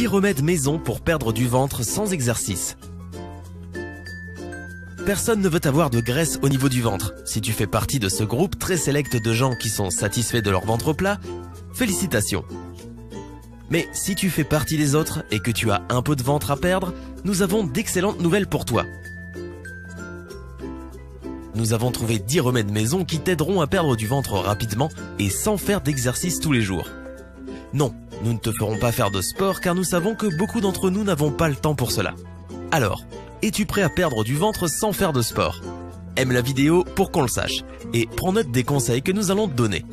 10 remèdes maison pour perdre du ventre sans exercice. Personne ne veut avoir de graisse au niveau du ventre. Si tu fais partie de ce groupe très sélect de gens qui sont satisfaits de leur ventre plat, félicitations. Mais si tu fais partie des autres et que tu as un peu de ventre à perdre, nous avons d'excellentes nouvelles pour toi. Nous avons trouvé 10 remèdes maison qui t'aideront à perdre du ventre rapidement et sans faire d'exercice tous les jours. Non, nous ne te ferons pas faire de sport car nous savons que beaucoup d'entre nous n'avons pas le temps pour cela. Alors, es-tu prêt à perdre du ventre sans faire de sport? Aime la vidéo pour qu'on le sache et prends note des conseils que nous allons te donner.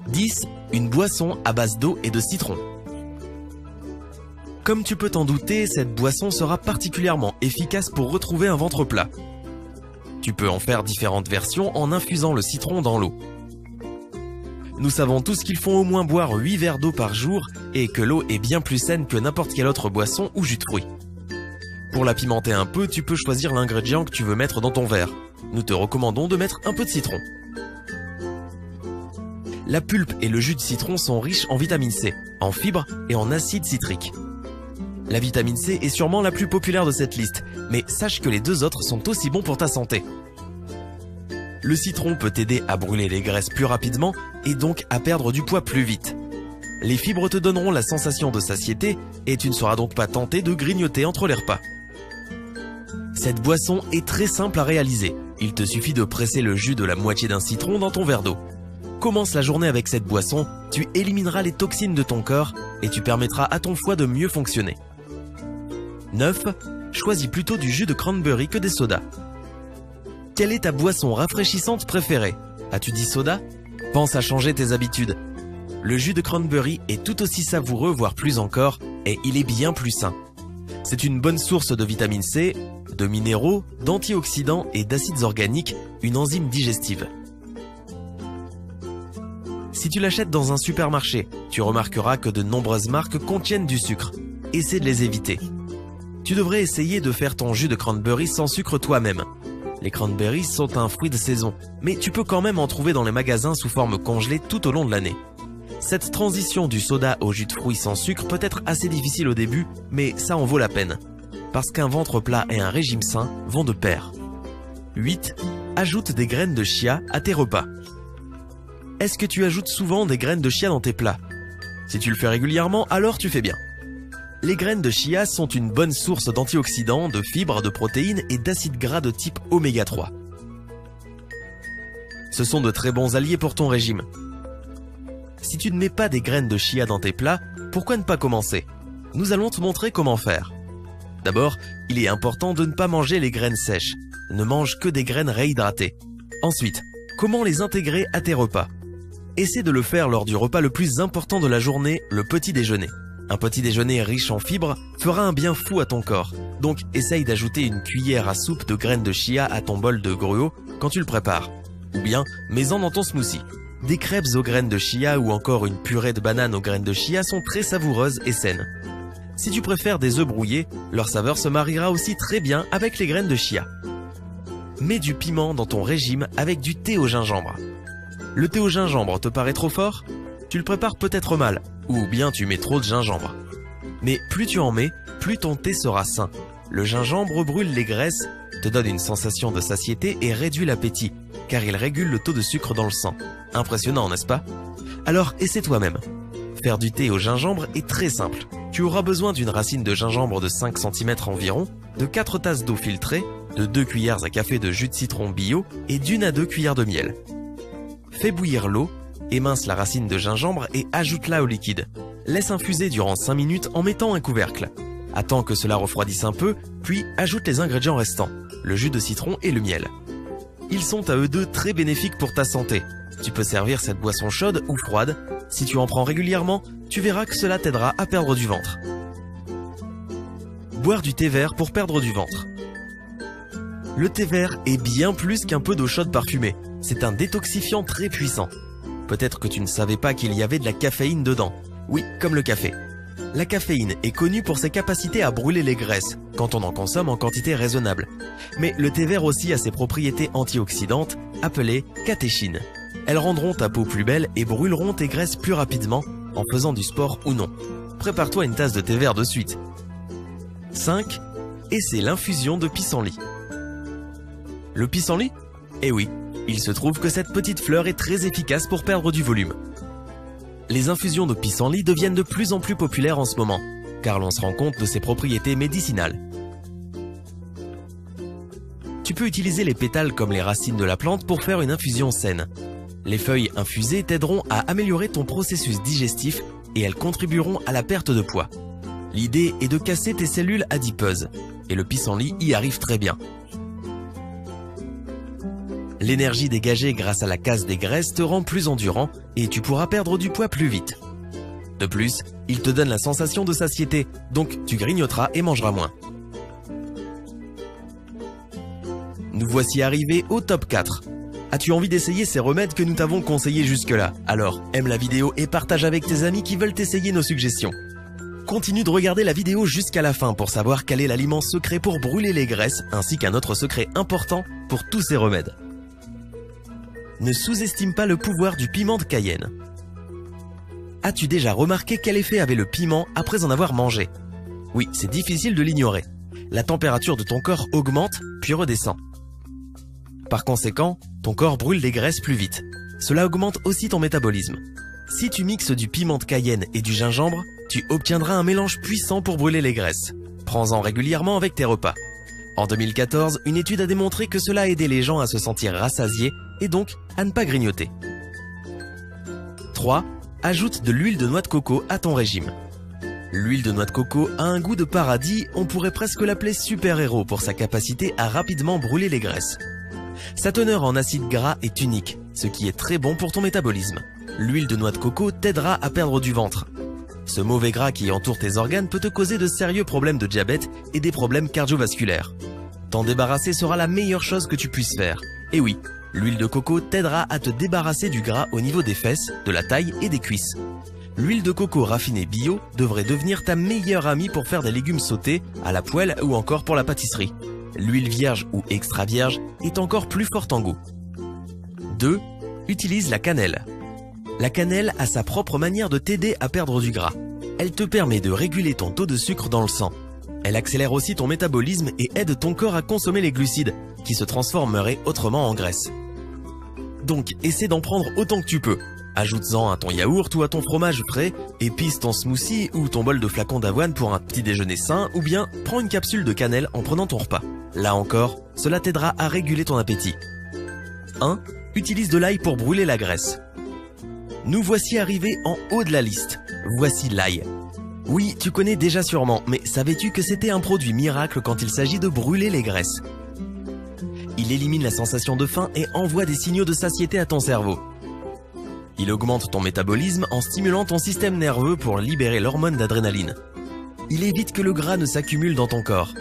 10. Une boisson à base d'eau et de citron. Comme tu peux t'en douter, cette boisson sera particulièrement efficace pour retrouver un ventre plat. Tu peux en faire différentes versions en infusant le citron dans l'eau. Nous savons tous qu'il faut au moins boire 8 verres d'eau par jour et que l'eau est bien plus saine que n'importe quelle autre boisson ou jus de fruits. Pour la pimenter un peu, tu peux choisir l'ingrédient que tu veux mettre dans ton verre. Nous te recommandons de mettre un peu de citron. La pulpe et le jus de citron sont riches en vitamine C, en fibres et en acide citrique. La vitamine C est sûrement la plus populaire de cette liste, mais sache que les deux autres sont aussi bons pour ta santé. Le citron peut t'aider à brûler les graisses plus rapidement et donc à perdre du poids plus vite. Les fibres te donneront la sensation de satiété et tu ne seras donc pas tenté de grignoter entre les repas. Cette boisson est très simple à réaliser. Il te suffit de presser le jus de la moitié d'un citron dans ton verre d'eau. Commence la journée avec cette boisson, tu élimineras les toxines de ton corps et tu permettras à ton foie de mieux fonctionner. 9. Choisis plutôt du jus de cranberry que des sodas. Quelle est ta boisson rafraîchissante préférée? As-tu dit soda? Pense à changer tes habitudes. Le jus de cranberry est tout aussi savoureux, voire plus encore, et il est bien plus sain. C'est une bonne source de vitamine C, de minéraux, d'antioxydants et d'acides organiques, une enzyme digestive. Si tu l'achètes dans un supermarché, tu remarqueras que de nombreuses marques contiennent du sucre. Essaie de les éviter. Tu devrais essayer de faire ton jus de cranberry sans sucre toi-même. Les cranberries sont un fruit de saison, mais tu peux quand même en trouver dans les magasins sous forme congelée tout au long de l'année. Cette transition du soda au jus de fruits sans sucre peut être assez difficile au début, mais ça en vaut la peine. Parce qu'un ventre plat et un régime sain vont de pair. 8. Ajoute des graines de chia à tes repas. Est-ce que tu ajoutes souvent des graines de chia dans tes plats? Si tu le fais régulièrement, alors tu fais bien. Les graines de chia sont une bonne source d'antioxydants, de fibres, de protéines et d'acides gras de type oméga 3. Ce sont de très bons alliés pour ton régime. Si tu ne mets pas des graines de chia dans tes plats, pourquoi ne pas commencer? Nous allons te montrer comment faire. D'abord, il est important de ne pas manger les graines sèches. Ne mange que des graines réhydratées. Ensuite, comment les intégrer à tes repas? Essaie de le faire lors du repas le plus important de la journée, le petit déjeuner. Un petit déjeuner riche en fibres fera un bien fou à ton corps. Donc essaye d'ajouter une cuillère à soupe de graines de chia à ton bol de gruau quand tu le prépares. Ou bien, mets-en dans ton smoothie. Des crêpes aux graines de chia ou encore une purée de banane aux graines de chia sont très savoureuses et saines. Si tu préfères des œufs brouillés, leur saveur se mariera aussi très bien avec les graines de chia. Mets du piment dans ton régime avec du thé au gingembre. Le thé au gingembre te paraît trop fort? Tu le prépares peut-être mal, ou bien tu mets trop de gingembre. Mais plus tu en mets, plus ton thé sera sain. Le gingembre brûle les graisses, te donne une sensation de satiété et réduit l'appétit, car il régule le taux de sucre dans le sang. Impressionnant, n'est-ce pas? Alors essaie toi-même. Faire du thé au gingembre est très simple. Tu auras besoin d'une racine de gingembre de 5 cm environ, de 4 tasses d'eau filtrée, de 2 cuillères à café de jus de citron bio et d'1 à 2 cuillères de miel. Fais bouillir l'eau, émince la racine de gingembre et ajoute-la au liquide. Laisse infuser durant 5 minutes en mettant un couvercle. Attends que cela refroidisse un peu, puis ajoute les ingrédients restants, le jus de citron et le miel. Ils sont à eux deux très bénéfiques pour ta santé. Tu peux servir cette boisson chaude ou froide. Si tu en prends régulièrement, tu verras que cela t'aidera à perdre du ventre. Boire du thé vert pour perdre du ventre. Le thé vert est bien plus qu'un peu d'eau chaude parfumée. C'est un détoxifiant très puissant. Peut-être que tu ne savais pas qu'il y avait de la caféine dedans. Oui, comme le café. La caféine est connue pour ses capacités à brûler les graisses, quand on en consomme en quantité raisonnable. Mais le thé vert aussi a ses propriétés antioxydantes, appelées catéchines. Elles rendront ta peau plus belle et brûleront tes graisses plus rapidement, en faisant du sport ou non. Prépare-toi une tasse de thé vert de suite. 5. Essaie l'infusion de pissenlit. Le pissenlit? Eh oui, il se trouve que cette petite fleur est très efficace pour perdre du volume. Les infusions de pissenlit deviennent de plus en plus populaires en ce moment, car l'on se rend compte de ses propriétés médicinales. Tu peux utiliser les pétales comme les racines de la plante pour faire une infusion saine. Les feuilles infusées t'aideront à améliorer ton processus digestif et elles contribueront à la perte de poids. L'idée est de casser tes cellules adipeuses, et le pissenlit y arrive très bien. L'énergie dégagée grâce à la casse des graisses te rend plus endurant et tu pourras perdre du poids plus vite. De plus, il te donne la sensation de satiété, donc tu grignoteras et mangeras moins. Nous voici arrivés au top 4. As-tu envie d'essayer ces remèdes que nous t'avons conseillés jusque-là? Alors, aime la vidéo et partage avec tes amis qui veulent essayer nos suggestions. Continue de regarder la vidéo jusqu'à la fin pour savoir quel est l'aliment secret pour brûler les graisses, ainsi qu'un autre secret important pour tous ces remèdes. Ne sous-estime pas le pouvoir du piment de Cayenne. As-tu déjà remarqué quel effet avait le piment après en avoir mangé? Oui, c'est difficile de l'ignorer. La température de ton corps augmente, puis redescend. Par conséquent, ton corps brûle des graisses plus vite. Cela augmente aussi ton métabolisme. Si tu mixes du piment de Cayenne et du gingembre, tu obtiendras un mélange puissant pour brûler les graisses. Prends-en régulièrement avec tes repas. En 2014, une étude a démontré que cela a aidé les gens à se sentir rassasiés et donc à ne pas grignoter. 3. Ajoute de l'huile de noix de coco à ton régime. L'huile de noix de coco a un goût de paradis, on pourrait presque l'appeler super-héros pour sa capacité à rapidement brûler les graisses. Sa teneur en acides gras est unique, ce qui est très bon pour ton métabolisme. L'huile de noix de coco t'aidera à perdre du ventre. Ce mauvais gras qui entoure tes organes peut te causer de sérieux problèmes de diabète et des problèmes cardiovasculaires. T'en débarrasser sera la meilleure chose que tu puisses faire. Et oui, l'huile de coco t'aidera à te débarrasser du gras au niveau des fesses, de la taille et des cuisses. L'huile de coco raffinée bio devrait devenir ta meilleure amie pour faire des légumes sautés, à la poêle ou encore pour la pâtisserie. L'huile vierge ou extra vierge est encore plus forte en goût. 2. Utilise la cannelle. La cannelle a sa propre manière de t'aider à perdre du gras. Elle te permet de réguler ton taux de sucre dans le sang. Elle accélère aussi ton métabolisme et aide ton corps à consommer les glucides, qui se transformeraient autrement en graisse. Donc, essaie d'en prendre autant que tu peux. Ajoute-en à ton yaourt ou à ton fromage frais, épice ton smoothie ou ton bol de flacons d'avoine pour un petit déjeuner sain, ou bien prends une capsule de cannelle en prenant ton repas. Là encore, cela t'aidera à réguler ton appétit. 1. Utilise de l'ail pour brûler la graisse. Nous voici arrivés en haut de la liste. Voici l'ail. Oui, tu connais déjà sûrement, mais savais-tu que c'était un produit miracle quand il s'agit de brûler les graisses? Il élimine la sensation de faim et envoie des signaux de satiété à ton cerveau. Il augmente ton métabolisme en stimulant ton système nerveux pour libérer l'hormone d'adrénaline. Il évite que le gras ne s'accumule dans ton corps.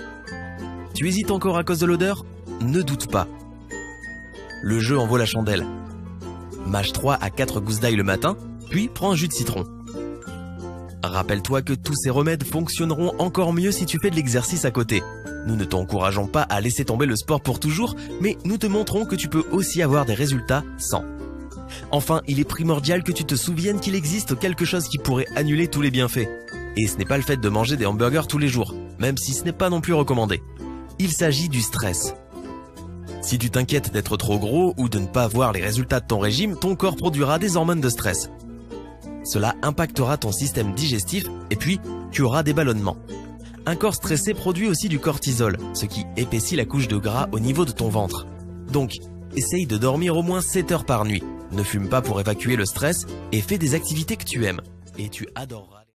Tu hésites encore à cause de l'odeur? Ne doute pas. Le jeu en vaut la chandelle. Mâche 3 à 4 gousses d'ail le matin, puis prends un jus de citron. Rappelle-toi que tous ces remèdes fonctionneront encore mieux si tu fais de l'exercice à côté. Nous ne t'encourageons pas à laisser tomber le sport pour toujours, mais nous te montrons que tu peux aussi avoir des résultats sans. Enfin, il est primordial que tu te souviennes qu'il existe quelque chose qui pourrait annuler tous les bienfaits. Et ce n'est pas le fait de manger des hamburgers tous les jours, même si ce n'est pas non plus recommandé. Il s'agit du stress. Si tu t'inquiètes d'être trop gros ou de ne pas voir les résultats de ton régime, ton corps produira des hormones de stress. Cela impactera ton système digestif et puis tu auras des ballonnements. Un corps stressé produit aussi du cortisol, ce qui épaissit la couche de gras au niveau de ton ventre. Donc, essaye de dormir au moins 7 heures par nuit. Ne fume pas pour évacuer le stress et fais des activités que tu aimes. Et tu adoreras.